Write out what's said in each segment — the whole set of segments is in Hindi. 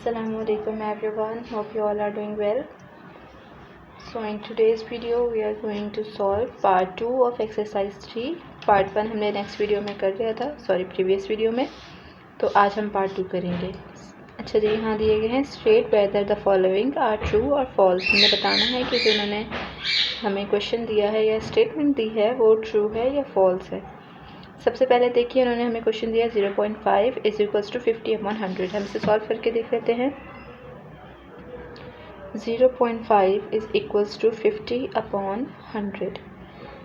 Assalamualaikum everyone, hope you all are doing well. So in today's video we are going to solve part 2 of exercise 3. part 1 हमने नेक्स्ट वीडियो में कर लिया था, प्रीवियस वीडियो में। तो आज हम पार्ट 2 करेंगे। अच्छा जी, यहाँ दिए गए हैं state whether the following are true और फॉल्स। हमें बताना है कि जो उन्होंने हमें क्वेश्चन दिया है या स्टेटमेंट दी है वो ट्रू है या फॉल्स है। सबसे पहले देखिए, उन्होंने हमें क्वेश्चन दिया 0.5 इज इक्वल्स टू 50/100। हम इसे सॉल्व करके देख लेते हैं। 0.5 इज इक्वल्स टू 50/100।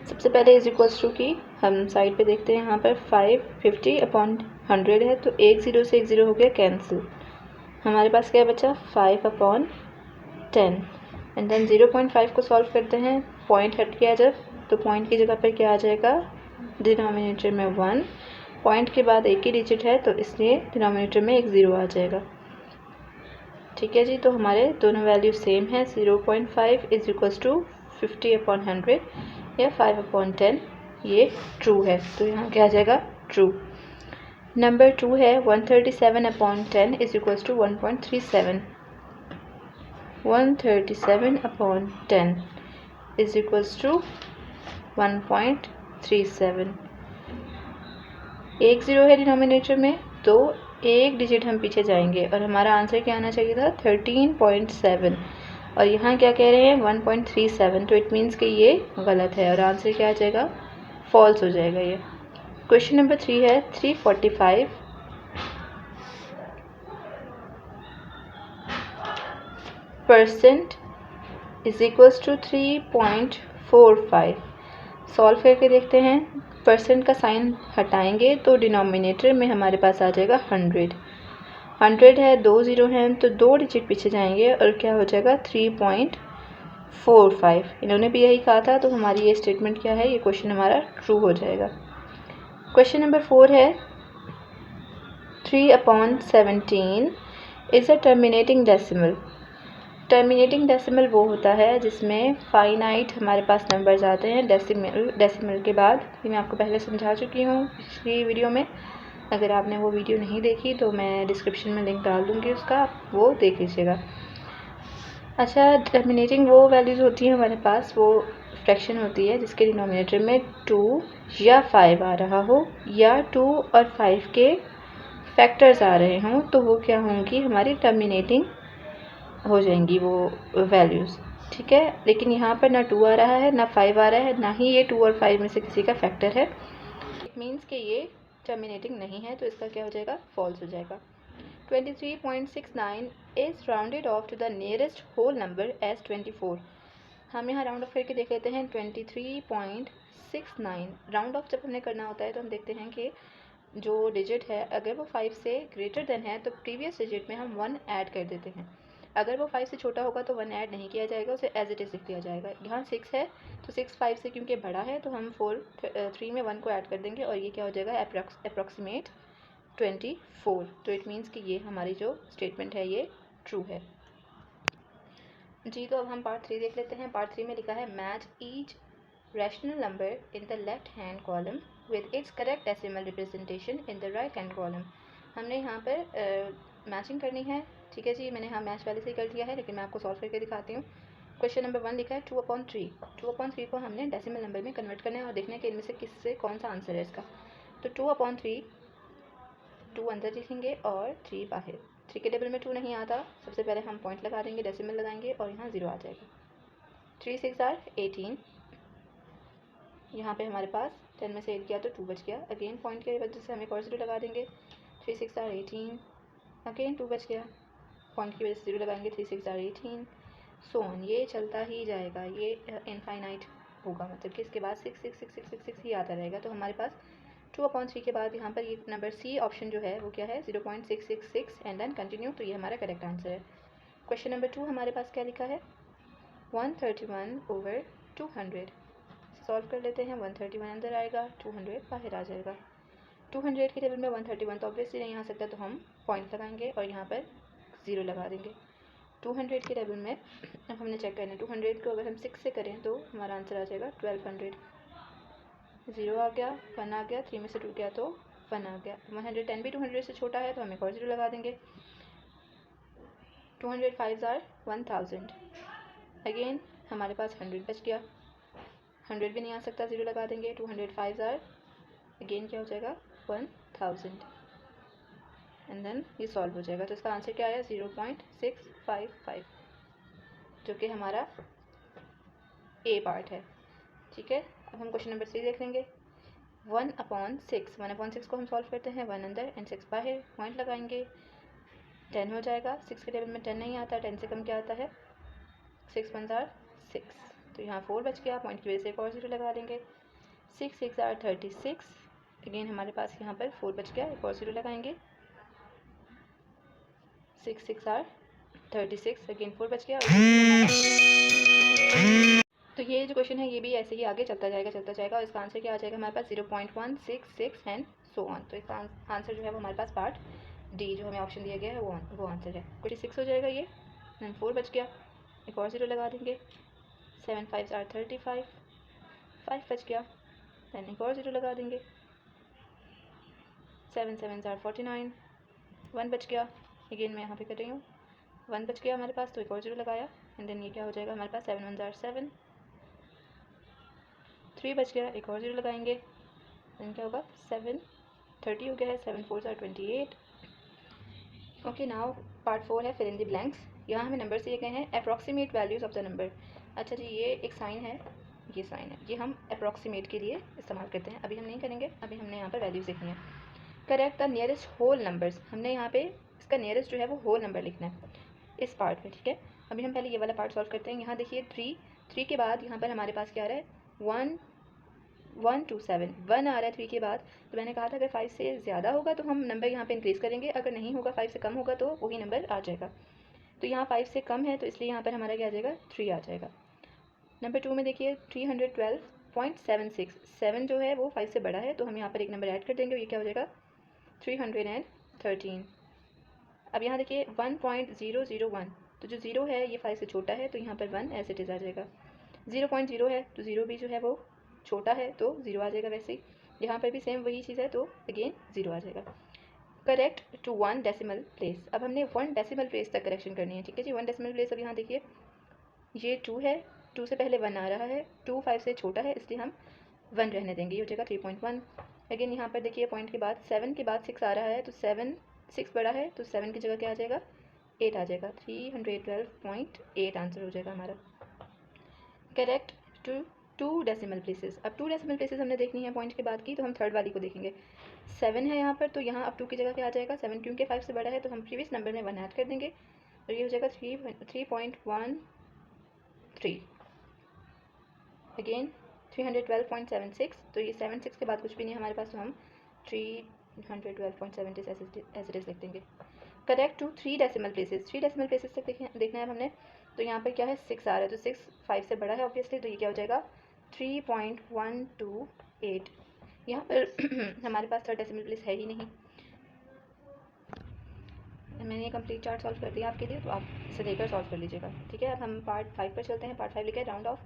सबसे पहले इज इक्वल्स टू की हम साइड पे देखते हैं। यहाँ पर 50/100 है, तो एक ज़ीरो से एक ज़ीरो हो गया कैंसिल। हमारे पास क्या बचा 5/10। एंड देन 0.5 को सॉल्व करते हैं। पॉइंट हट गया जब, तो पॉइंट की जगह पर क्या आ जाएगा, डिनोमिनेटर में 1। पॉइंट के बाद एक ही डिजिट है, तो इसलिए डिनोमिनेटर में एक ज़ीरो आ जाएगा। ठीक है जी, तो हमारे दोनों वैल्यू सेम है। 0.5 इज इक्वल्स टू 50/100 या 5/10, ये ट्रू है। तो यहाँ क्या आ जाएगा, ट्रू। नंबर 2 है 137/10 is equals to 1.37। 137/10 is equals to 1.37। एक ज़ीरो है डिनोमिनेटर में, तो एक डिजिट हम पीछे जाएंगे और हमारा आंसर क्या आना चाहिए था 13.7। और यहाँ क्या कह रहे हैं 1.37, तो इट मीन्स कि ये गलत है और आंसर क्या आ जाएगा, फॉल्स हो जाएगा ये। क्वेश्चन नंबर 3 है 345% इज इक्वल्स टू 3.45। सॉल्व करके देखते हैं। परसेंट का साइन हटाएंगे तो डिनोमिनेटर में हमारे पास आ जाएगा 100। 100 है, दो ज़ीरो हैं, तो दो डिजिट पीछे जाएंगे और क्या हो जाएगा 3.45। इन्होंने भी यही कहा था, तो हमारी ये स्टेटमेंट क्या है, ये क्वेश्चन हमारा ट्रू हो जाएगा। क्वेश्चन नंबर 4 है 3/17 is a terminating decimal. Terminating decimal वो होता है जिसमें फाइनाइट हमारे पास नंबर्स आते हैं डेसिमल के बाद। ये मैं आपको पहले समझा चुकी हूँ पिछली वीडियो में। अगर आपने वो वीडियो नहीं देखी तो मैं डिस्क्रिप्शन में लिंक डाल दूँगी उसका, आप वो देख लीजिएगा। अच्छा, टर्मिनेटिंग वो वैल्यूज़ होती हैं हमारे पास, वो फ्रैक्शन होती है जिसके डिनोमिनेटर में 2 या 5 आ रहा हो या 2 और 5 के फैक्टर्स आ रहे हों, तो वो क्या होंगी, हमारी टर्मिनेटिंग हो जाएंगी वो वैल्यूज़। ठीक है, लेकिन यहाँ पर ना 2 आ रहा है ना 5 आ रहा है, ना ही ये 2 और 5 में से किसी का फैक्टर है। इट मीन्स कि ये टर्मिनेटिंग नहीं है, तो इसका क्या हो जाएगा, फॉल्स हो जाएगा। 23.69 is rounded off to the nearest whole number as 24। हम यहाँ राउंड ऑफ करके देख लेते हैं। 23.69 राउंड ऑफ जब हमें करना होता है तो हम देखते हैं कि जो डिजिट है अगर वो 5 से ग्रेटर देन है तो प्रीवियस डिजिट में हम 1 ऐड कर देते हैं। अगर वो 5 से छोटा होगा तो 1 ऐड नहीं किया जाएगा, उसे एज इट इज़ लिख दिया जाएगा। यहाँ 6 है, तो 6 5 से क्योंकि बड़ा है तो हम 3 में 1 को ऐड कर देंगे और ये क्या हो जाएगा, अप्रॉक्सीमेट 24। तो इट मीन्स कि ये हमारी जो स्टेटमेंट है ये ट्रू है जी। तो अब हम पार्ट 3 देख लेते हैं। पार्ट 3 में लिखा है match each rational number in the left hand column with its correct decimal representation in the right hand column. हमने यहाँ पर मैचिंग करनी है। ठीक है जी, मैंने यहाँ मैच पहले से ही कर दिया है, लेकिन मैं आपको सॉल्व करके दिखाती हूँ। क्वेश्चन नंबर 1 लिखा है 2/3। 2/3 को हमने डेसिमल नंबर में कन्वर्ट करना है और देखना है कि इनमें से किससे कौन सा आंसर है इसका। तो 2/3, 2 अंदर लिखेंगे और 3 बाहर। 3 के टेबल में 2 नहीं आता, सबसे पहले हम पॉइंट लगा देंगे, डेसिमल लगाएंगे और यहाँ 0 आ जाएगा। 3 6 आर 18। यहाँ पे हमारे पास 10 में से 8 गया तो 2 बच गया। अगेन पॉइंट की वजह से हम एक और 0 लगा देंगे। 3 6 आर 18। अगेन 2 बच गया, पॉइंट की वजह से 0 लगाएंगे। 3 6 आर 18। सो ऑन, ये चलता ही जाएगा, ये इनफाइनाइट होगा, मतलब कि इसके बाद 6 6 6 6 6 6 ही आता रहेगा। तो हमारे पास 2/3 के बाद यहाँ पर ये नंबर सी ऑप्शन जो है वो क्या है 0.666 एंड देन कंटिन्यू, तो ये हमारा करेक्ट आंसर है। क्वेश्चन नंबर 2 हमारे पास क्या लिखा है 131/200। सॉल्व कर लेते हैं। 131 अंदर आएगा, 200 बाहर आ जाएगा। 200 के टेबल में 131 तो ऑब्वियसली नहीं आ सकता, तो हम पॉइंट लगाएंगे और यहाँ पर 0 लगा देंगे। 200 के टेबल में अब हमने चेक करना है 200 को अगर हम 6 से करें तो हमारा आंसर आ जाएगा 1200। 0 आ गया, 1 आ गया, 3 में से 2 गया तो 1 आ गया। 110 भी 200 से छोटा है तो हम एक और 0 लगा देंगे। 200 5s आर 1000। अगेन हमारे पास 100 बच गया, 100 भी नहीं आ सकता, ज़ीरो लगा देंगे। 200 5s आर अगेन क्या हो जाएगा 1000 एंड देन ये सॉल्व हो जाएगा। तो इसका आंसर क्या आया 0.655, जो कि हमारा ए पार्ट है। ठीक है, अब हम क्वेश्चन नंबर 3 देख लेंगे। 1/6 को हम सॉल्व करते हैं, 1 अंदर एंड 6 बाहर, पॉइंट लगाएंगे, 10 हो जाएगा। 6 के टेबल में 10 नहीं आता, 10 से कम क्या आता है 6 1s आर 6, तो यहाँ 4 बच गया, पॉइंट की वजह से एक और ज़ीरो लगा देंगे। 6 6 आर 36, अगेन हमारे पास यहाँ पर 4 बच गया, एक और ज़ीरो लगाएंगे। 6 6 आर 36, अगेन 4 बच गया। तो ये जो क्वेश्चन है ये भी ऐसे ही आगे चलता जाएगा और इसका आंसर क्या आ जाएगा हमारे पास 0.166 एंड सो ऑन। तो इसका आंसर जो है वो हमारे पास पार्ट डी जो हमें ऑप्शन दिया गया है वो आंसर है। 26 हो जाएगा ये, देन 4 बच गया, एक और ज़ीरो लगा देंगे। 7 5s आर 35, 5 बच गया, देन एक और ज़ीरो लगा देंगे। 7 7s आर 49, 1 बच गया, अगेन मैं यहाँ पे कर रही हूँ, 1 बच गया हमारे पास, तो एक और ज़ीरो लगाया एंड देन ये क्या हो जाएगा हमारे पास 7 1s आर 7, 3 बच गया, एक और ज़ीरो लगाएंगे, देन क्या होगा 7 30 हो गया है। 7 4s are 28। Okay, now part 4 है फिल इन द ब्लैंक्स। यहाँ हमें नंबर दिए गए हैं, approximate values of the number. अच्छा जी, ये एक साइन है, ये साइन है, ये हम अप्रॉक्सीमेट के लिए इस्तेमाल करते हैं, अभी हम नहीं करेंगे, अभी हमने यहाँ पर वैल्यूज़ लिखनी है। Correct the nearest whole numbers, हमने यहाँ पे इसका नियरेस्ट जो है वो होल नंबर लिखना है इस पार्ट में। ठीक है, अभी हम पहले ये वाला पार्ट सॉल्व करते हैं। यहाँ देखिए 3 के बाद यहाँ पर हमारे पास क्या आ रहा है 1 1 2 7, 1 आ रहा है 3 के बाद। तो मैंने कहा था अगर 5 से ज़्यादा होगा तो हम नंबर यहाँ पे इंक्रीज़ करेंगे, अगर नहीं होगा 5 से कम होगा तो वही नंबर आ जाएगा। तो यहाँ 5 से कम है तो इसलिए यहाँ पर हमारा क्या आ जाएगा 3 आ जाएगा। नंबर 2 में देखिए 312.76, 7 जो है वो 5 से बड़ा है तो हम यहाँ पर एक नंबर ऐड कर देंगे, ये क्या हो जाएगा 313। अब यहाँ देखिए 1.001, तो जो 0 है ये 5 से छोटा है तो यहाँ पर 1 एज इट इज़ आ जाएगा। 0.0 है तो 0 भी जो है वो छोटा है तो 0 आ जाएगा। वैसे ही यहाँ पर भी सेम वही चीज़ है तो अगेन 0 आ जाएगा। करेक्ट टू 1 डेसिमल प्लेस, अब हमने 1 डेसिमल प्लेस तक करेक्शन करनी है। ठीक है जी, 1 डेसिमल प्लेस। अब यहाँ देखिए ये 2 है, 2 से पहले 1 आ रहा है, 2 5 से छोटा है इसलिए हम 1 रहने देंगे, ये हो जाएगा 3.1। अगेन यहाँ पर देखिए पॉइंट के बाद 7 के बाद 6 आ रहा है तो 6 बड़ा है तो 7 की जगह क्या आ जाएगा 8 आ जाएगा। 312.8 आंसर हो जाएगा हमारा। करेक्ट टू 2 डेसिमल प्लेसेस, अब 2 डेसिमल प्लेसेस हमने देखनी है पॉइंट के बाद की, तो हम थर्ड वाली को देखेंगे। 7 है यहाँ पर तो यहाँ अब 2 की जगह क्या आ जाएगा 7, क्योंकि 5 से बड़ा है तो हम प्रीवियस नंबर में 1 ऐड कर देंगे तो ये हो जाएगा 3.13। अगेन 312.76, तो ये 7 6 के बाद कुछ भी नहीं है हमारे पास तो हम 312.76 एज इट इज़ लिख देंगे। Correct to 3 decimal places, 3 decimal places तक देखना है हमने। तो यहाँ पर क्या है 6 आ रहा है तो 6 5 से बड़ा है ऑब्वियसली, तो ये क्या हो जाएगा 3.128। यहाँ पर हमारे पास थर्ड डेसिमल प्लेस है ही नहीं। मैंने ये कंप्लीट चार्ट सॉल्व कर दिया आपके लिए, तो आप इसे देखकर सॉल्व कर लीजिएगा। ठीक है, अब हम पार्ट 5 पर चलते हैं। पार्ट 5 लिखा है round off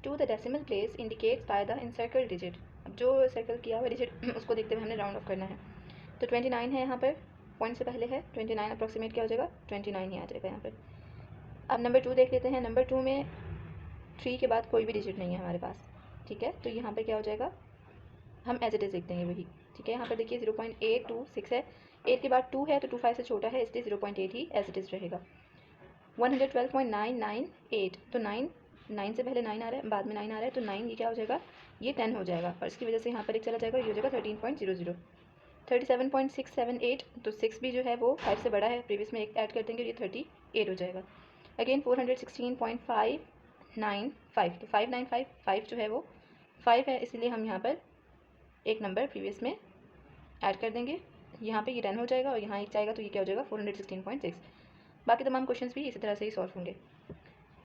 to the decimal place indicates by the incircle digit. अब जो सर्कल किया हुआ डिजिट उसको देखते हुए हमने राउंड ऑफ करना है। तो 29 है यहाँ पर, पॉइंट से पहले है 29, अप्रॉक्सीमेट क्या हो जाएगा 29 ही आ जाएगा यहाँ पर। अब नंबर 2 देख लेते हैं। नंबर 2 में 3 के बाद कोई भी डिजिट नहीं है हमारे पास। ठीक है, तो यहाँ पर क्या हो जाएगा हम एज इट इज़ लिख देंगे वही। ठीक है, यहाँ पर देखिए 0.826 है, 8 के बाद 2 है तो 2 5 से छोटा है इसलिए 0.8 ही एज इट इज़ रहेगा। 112.998, तो 9 से पहले 9 आ रहा है, बाद में 9 आ रहा है तो 9 ये क्या हो जाएगा ये 10 हो जाएगा और इसकी वजह से यहाँ पर एक चला जाएगा, ये हो जाएगा 13.00। 37.678, तो 6 भी जो है वो 5 से बड़ा है, प्रीवियस में एक ऐड कर देंगे, ये 38 हो जाएगा। अगेन 416.595, तो 595 जो है वो 5 है इसलिए हम यहाँ पर एक नंबर प्रीवियस में ऐड कर देंगे, यहाँ पे ये 10 हो जाएगा और यहाँ एक जाएगा तो ये क्या हो जाएगा 416.6। बाकी तमाम क्वेश्चंस भी इसी तरह से ही सॉल्व होंगे।